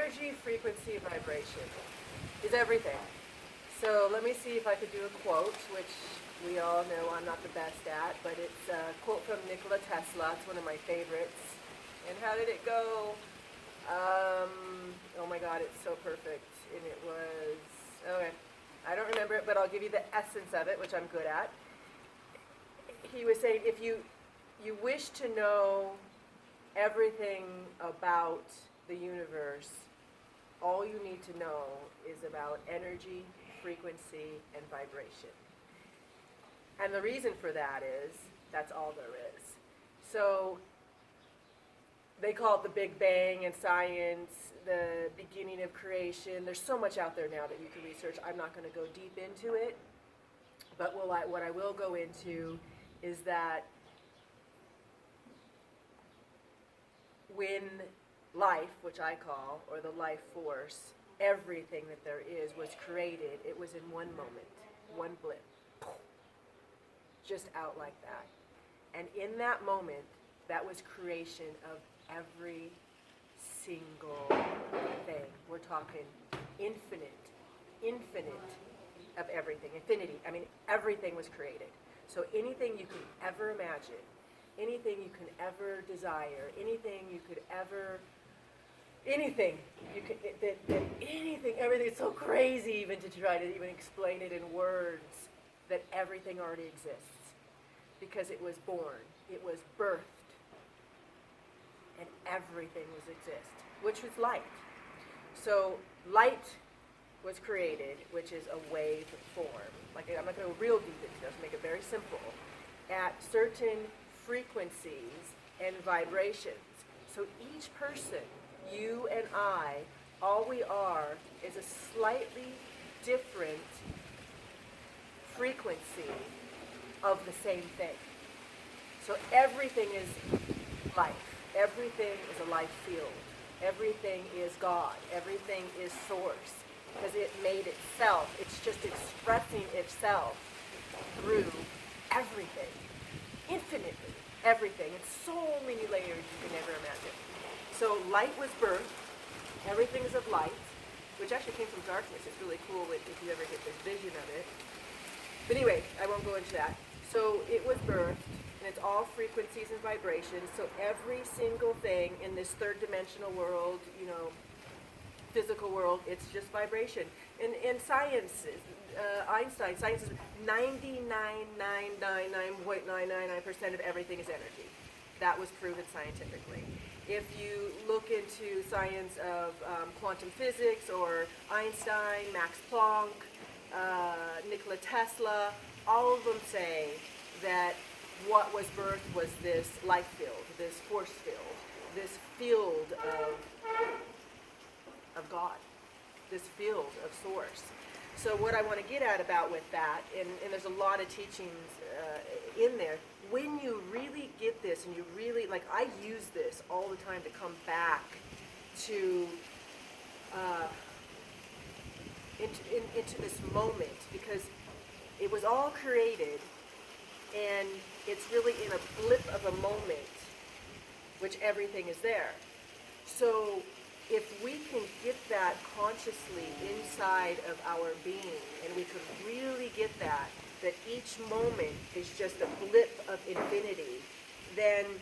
energy, frequency, vibration is everything. So let me see if I could do a quote, which we all know I'm not the best at, but it's a quote from Nikola Tesla. It's one of my favorites. And how did it go? Oh my God, it's so perfect. And it was, okay, I don't remember it, but I'll give you the essence of it, which I'm good at. He was saying, if you wish to know everything about the universe, all you need to know is about energy, frequency, and vibration. And the reason for that is, that's all there is. So, they call it the Big Bang in science, the beginning of creation. There's so much out there now that you can research. I'm not going to go deep into it. But what I will go into is that when life, which I call, or the life force, everything that there is was created, it was in one moment, one blip, just out like that. And in that moment, that was creation of every single thing. We're talking infinite of everything, infinity. I mean, everything was created. So anything you can ever imagine, anything you can ever desire, anything you could ever, anything you could, anything, everything. It's so crazy even to try to even explain it in words, that everything already exists because it was born, it was birthed, and everything was exist, which was light. So light was created, which is a wave form. Like, I'm not going to go real deep into this, make it very simple, at certain frequencies and vibrations. So each person, you and I, all we are is a slightly different frequency of the same thing. So everything is life. Everything is a life field. Everything is God. Everything is source. Because it made itself. It's just expressing itself through everything. Infinitely. Everything. It's so many layers you can never imagine. So light was birth. Everything is of light, which actually came from darkness. It's really cool if you ever get this vision of it. But anyway, I won't go into that. So it was birthed, and it's all frequencies and vibrations. So every single thing in this third dimensional world, physical world, it's just vibration. In science, science is 99.999% of everything is energy. That was proven scientifically. If you look into science of quantum physics or Einstein, Max Planck, Nikola Tesla, all of them say that what was birthed was this life field, this force field, this field of God, this field of source. So what I want to get at about with that, and there's a lot of teachings in there, when you really get this and you really, like I use this all the time to come back to into this moment, because it was all created and it's really in a blip of a moment, which everything is there. So if we can get that consciously inside of our being, and we could really get that each moment is just a blip of infinity, then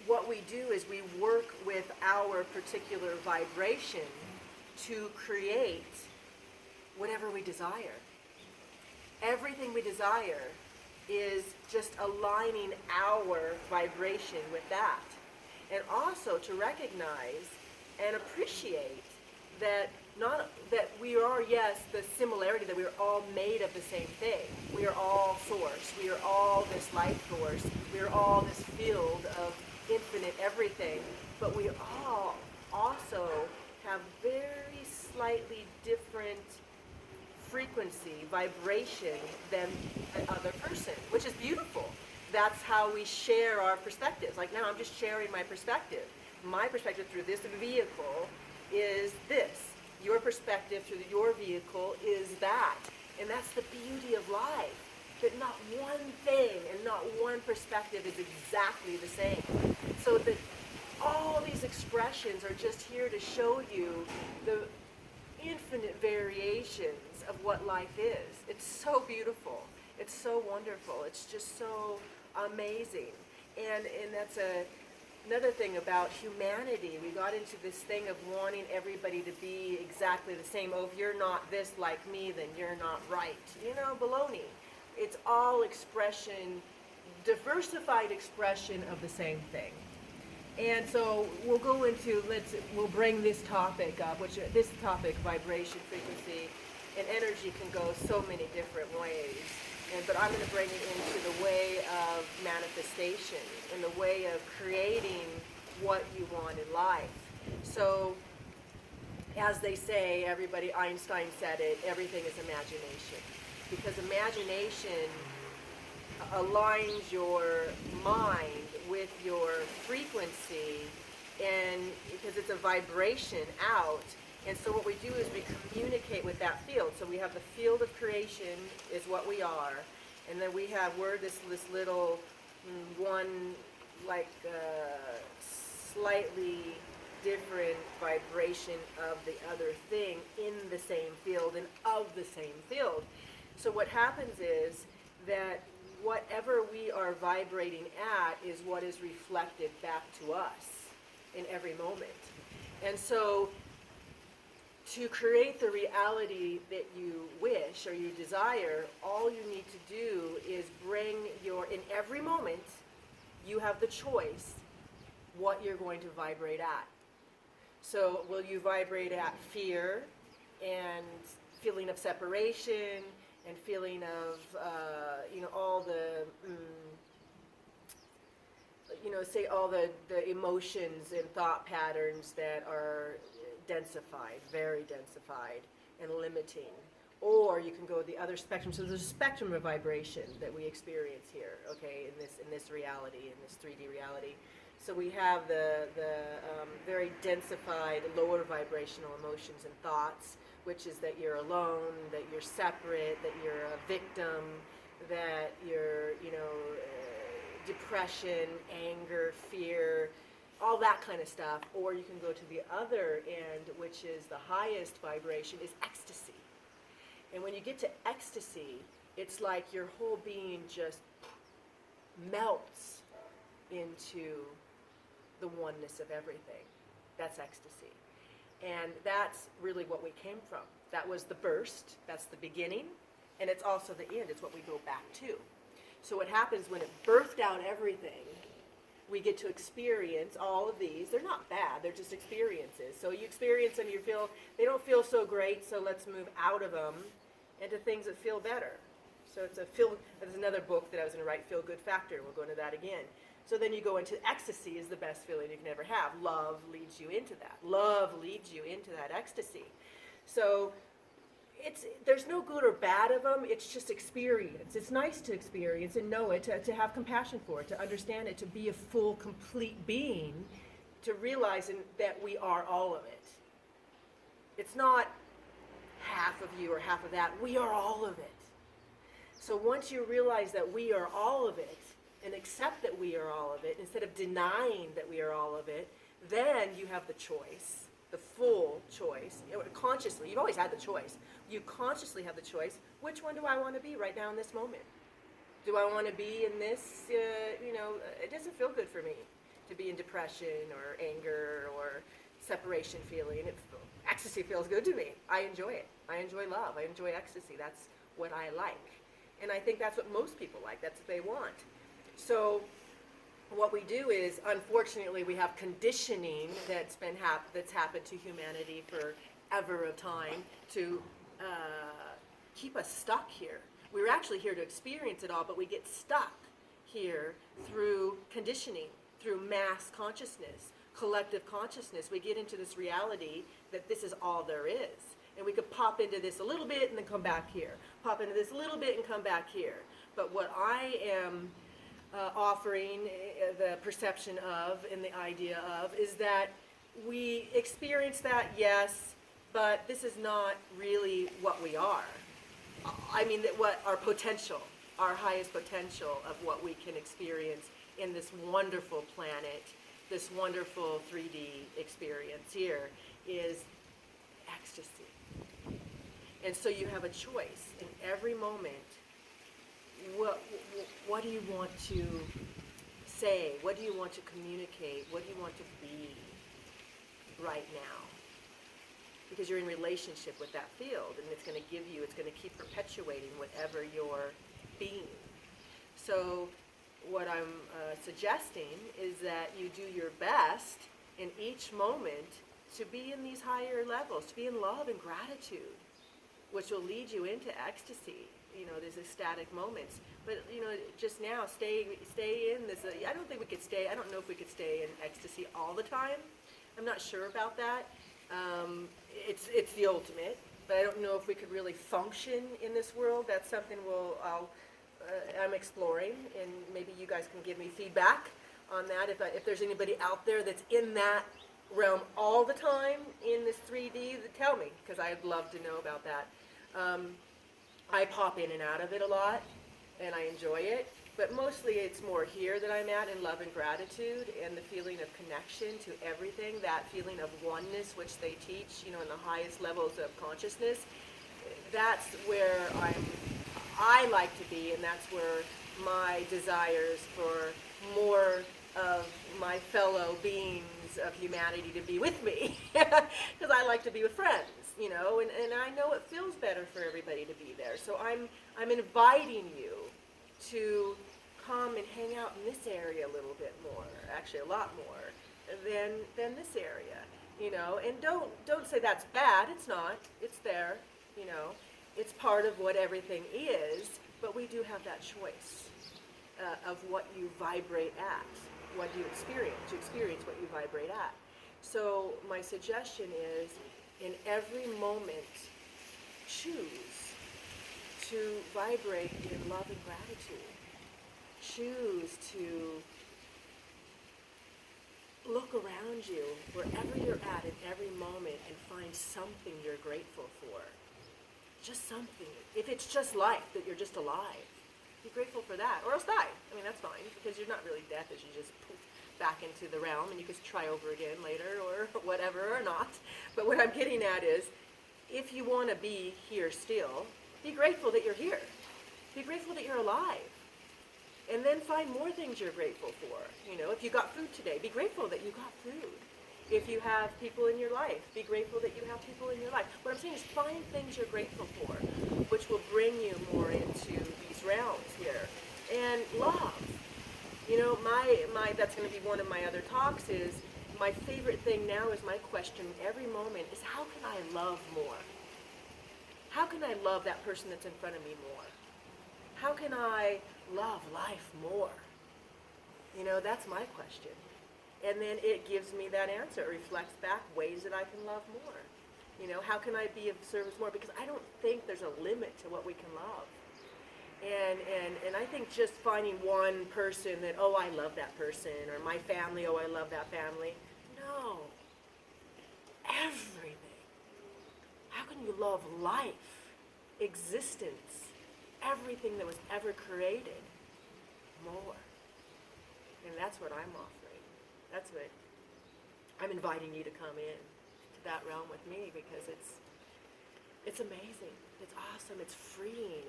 what we do is we work with our particular vibration to create whatever we desire. Everything we desire is just aligning our vibration with that. And also to recognize and appreciate that we are, yes, the similarity that we are all made of the same thing. We are all source. We are all this life force. We are all this field of infinite everything. But we all also have very slightly different frequency, vibration than another person, which is beautiful. That's how we share our perspectives. Like now I'm just sharing my perspective. My perspective through this vehicle is this. Your perspective through your vehicle is that. And that's the beauty of life. That not one thing and not one perspective is exactly the same. So that all these expressions expressions are just here to show you the infinite variations of what life is. It's so beautiful. It's so wonderful. It's just so amazing. And that's another thing about humanity. We got into this thing of wanting everybody to be exactly the same. Oh, if you're not this like me, then you're not right. You know, baloney. It's all expression, diversified expression of the same thing. And so we'll go into, we'll bring this topic up, which this topic, vibration, frequency, and energy can go so many different ways. But I'm going to bring it into the way of manifestation, in the way of creating what you want in life. So, as they say, Einstein said it, everything is imagination. Because imagination aligns your mind with your frequency, and because it's a vibration out. And so what we do is we communicate with that field. So we have the field of creation is what we are, and then we're this little one, like slightly different vibration of the other thing in the same field and of the same field. So what happens is that whatever we are vibrating at is what is reflected back to us in every moment. And so to create the reality that you wish or you desire, all you need to do is in every moment, you have the choice what you're going to vibrate at. So will you vibrate at fear and feeling of separation and feeling of, all the, say all the emotions and thought patterns that are densified, very densified and limiting. Or you can go the other spectrum. So there's a spectrum of vibration that we experience here, okay, in this reality, in this 3D reality. So we have the very densified, lower vibrational emotions and thoughts, which is that you're alone, that you're separate, that you're a victim, that you're, depression, anger, fear, all that kind of stuff. Or you can go to the other end, which is the highest vibration, is ecstasy. And when you get to ecstasy, it's like your whole being just melts into the oneness of everything. That's ecstasy. And that's really what we came from. That was the burst, that's the beginning, and it's also the end. It's what we go back to. So what happens when it birthed out everything, we get to experience all of these. They're not bad, they're just experiences. So you experience them, they don't feel so great, so let's move out of them into things that feel better. So there's another book that I was going to write, Feel Good Factor, and we'll go into that again. So then you go into ecstasy is the best feeling you can ever have. Love leads you into that. Love leads you into that ecstasy. So there's no good or bad of them. It's just experience. It's nice to experience and know it, to have compassion for it, to understand it, to be a full, complete being, to realize that we are all of it. It's not half of you or half of that. We are all of it. So once you realize that we are all of it, and accept that we are all of it, instead of denying that we are all of it, then you have the choice, the full choice, consciously. You've always had the choice. You consciously have the choice. Which one do I want to be right now in this moment? Do I want to be in this, it doesn't feel good for me to be in depression or anger or separation feeling. Ecstasy feels good to me. I enjoy it. I enjoy love. I enjoy ecstasy. That's what I like. And I think that's what most people like. That's what they want. So what we do is, unfortunately, we have conditioning that's happened to humanity for ever of time to keep us stuck here. We were actually here to experience it all, but we get stuck here through conditioning, through mass consciousness, collective consciousness. We get into this reality that this is all there is. And we could pop into this a little bit and then come back here. Pop into this a little bit and come back here. But what I am offering the perception of and the idea of is that we experience that, yes, but this is not really what we are. I mean, what our potential, our highest potential of what we can experience in this wonderful planet this wonderful 3D experience here is ecstasy. And so you have a choice in every moment. What do you want to say? What do you want to communicate? What do you want to be right now? Because you're in relationship with that field, and it's going to give you, it's going to keep perpetuating whatever you're being. So what I'm suggesting is that you do your best in each moment to be in these higher levels, to be in love and gratitude, which will lead you into ecstasy. You know, there's ecstatic moments. But, you know, just now, stay in this. I don't think we could stay, I don't know if we could stay in ecstasy all the time. I'm not sure about that. It's the ultimate, but I don't know if we could really function in this world. That's something I'm exploring, and maybe you guys can give me feedback on that. If there's anybody out there that's in that realm all the time in this 3D, tell me, because I'd love to know about that. I pop in and out of it a lot, and I enjoy it, but mostly it's more here that I'm at in love and gratitude and the feeling of connection to everything, that feeling of oneness which they teach, you know, in the highest levels of consciousness. That's where I like to be, and that's where my desires for more of my fellow beings of humanity to be with me, because I like to be with friends, you know, and I know it feels better for everybody to be there. So I'm inviting you to come and hang out in this area a little bit more, actually a lot more than this area, you know. And don't say that's bad. It's not. It's there, you know. It's part of what everything is, but we do have that choice of what you vibrate at, what you experience. You experience what you vibrate at. So my suggestion is, in every moment, choose to vibrate in love and gratitude. Choose to look around you, wherever you're at in every moment, and find something you're grateful for. Just something. If it's just life, that you're just alive, be grateful for that, or else die. I mean, that's fine, because you're not really death as you just poof back into the realm, and you can try over again later, or whatever, or not. But what I'm getting at is, if you want to be here still, be grateful that you're here. Be grateful that you're alive. And then find more things you're grateful for. You know, if you got food today, be grateful that you got food. If you have people in your life, be grateful that you have people in your life. What I'm saying is find things you're grateful for, which will bring you more into these realms here. And love. You know, that's going to be one of my other talks is, my favorite thing now is my question every moment is, how can I love more? How can I love that person that's in front of me more? How can I love life more? You know, that's my question. And then it gives me that answer. It reflects back ways that I can love more. You know, how can I be of service more? Because I don't think there's a limit to what we can love. And I think just finding one person that, oh, I love that person, or my family, oh, I love that family. No. Everything. How can you love life, existence, everything that was ever created more? And that's what I'm offering. That's what I'm inviting you to come in to that realm with me, because it's amazing. It's awesome. It's freeing.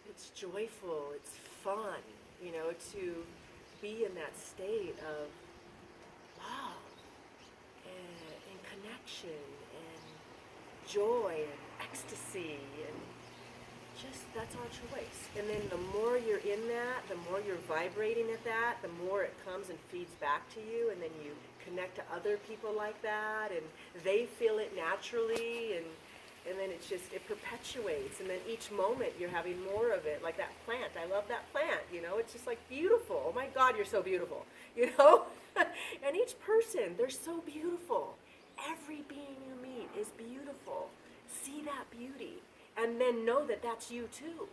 It's joyful. It's fun, you know, to be in that state of love and connection and joy and ecstasy, and just, that's our choice. And then the more you're in that, the more you're vibrating at that, the more it comes and feeds back to you, and then you connect to other people like that, and they feel it naturally, and then it's just, it perpetuates, and then each moment you're having more of it, like that plant. I love that plant, you know, it's just like beautiful. Oh my God, you're so beautiful, you know? And each person, they're so beautiful. Every being you meet is beautiful. See that beauty, and then know that that's you too.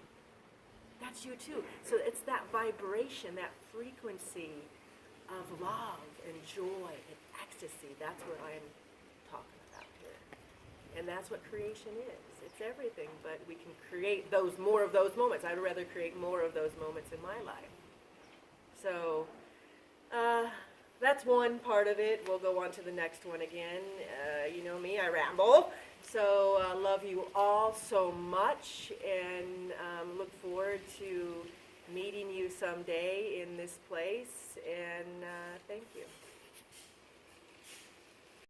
That's you too. So it's that vibration, that frequency of love and joy and ecstasy. That's what I'm talking about here. And that's what creation is. It's everything, but we can create more of those moments. I'd rather create more of those moments in my life. So that's one part of it. We'll go on to the next one again. You know me, I ramble. So love you all so much, and look forward to meeting you someday in this place. And thank you.